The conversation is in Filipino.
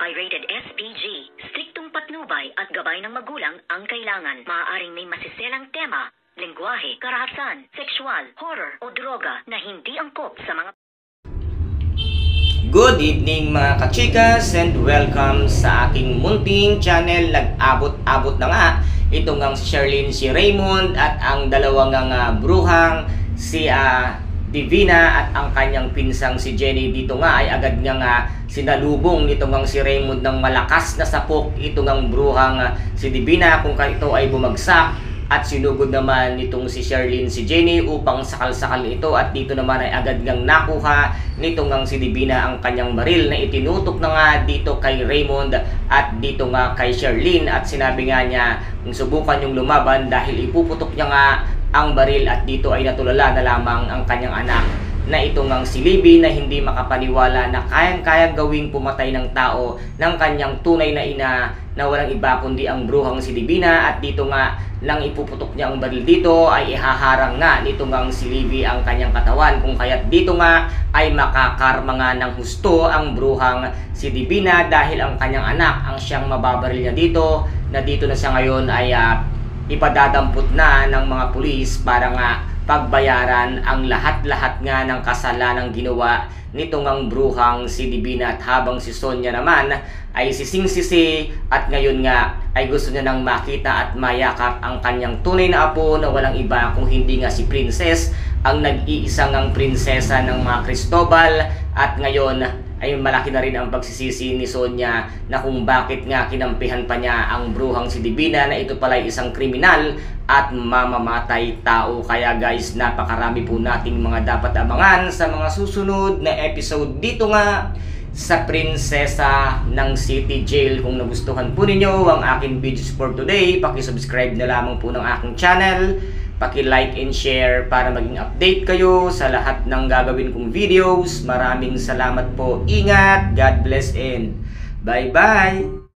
ay rated SPG. Striktong patnubay at gabay ng magulang ang kailangan. Maaaring may masiselang tema, lengguwahe, karahasan, sexual, horror o droga na hindi angkop sa mga... Good evening mga kachikas and welcome sa aking munting channel. Nag-abot-abot na nga itong ang si Sherlyn, si Raymond at ang dalawang bruhang si Divina at ang kanyang pinsang si Jenny. Dito nga ay agad nga sinalubong nitong ang si Raymond ng malakas na sapok itong ang bruhang si Divina kung ito ay bumagsak. At sinugod naman nitong si Sherlyn si Jenny upang sakal-sakal ito, at dito naman ay agad ngang nakuha nitong ang si Divina ang kanyang baril na itinutok na nga dito kay Raymond at dito nga kay Sherlyn, at sinabi nga niya kung subukan yung lumaban dahil ipuputok niya nga ang baril, at dito ay natulala na lamang ang kanyang anak na itong ang si Libby na hindi makapaniwala na kayang-kayang gawing pumatay ng tao ng kanyang tunay na ina na walang iba kundi ang bruhang si Divina. At dito nga nang ipuputok niya ang baril dito ay ihaharang nga nitong ang si Libby ang kanyang katawan, kung kaya't dito nga ay makakarma nga ng husto ang bruhang si Divina dahil ang kanyang anak ang siyang mababaril niya dito, na dito na siya ngayon ay ipadadampot na ng mga pulis para nga pagbayaran ang lahat-lahat nga ng kasalanang ginawa nitong ang bruhang si Divina. At habang si Sonia naman ay sising-sisi at ngayon nga ay gusto niya nang makita at mayakap ang kanyang tunay na apo na walang iba kung hindi nga si Princess, ang nag-iisang ang prinsesa ng mga Cristobal. At ngayon ay malaki na rin ang pagsisisi ni Sonia na kung bakit nga kinampihan pa niya ang bruhang si Divina na ito pala isang kriminal at mamamatay tao. Kaya guys, napakarami po nating mga dapat abangan sa mga susunod na episode dito nga sa Prinsesa ng City Jail. Kung nagustuhan po ninyo ang aking videos for today, paki-subscribe na lamang po ng aking channel, paki-like and share para maging update kayo sa lahat ng gagawin kong videos. Maraming salamat po. Ingat, God bless and bye-bye!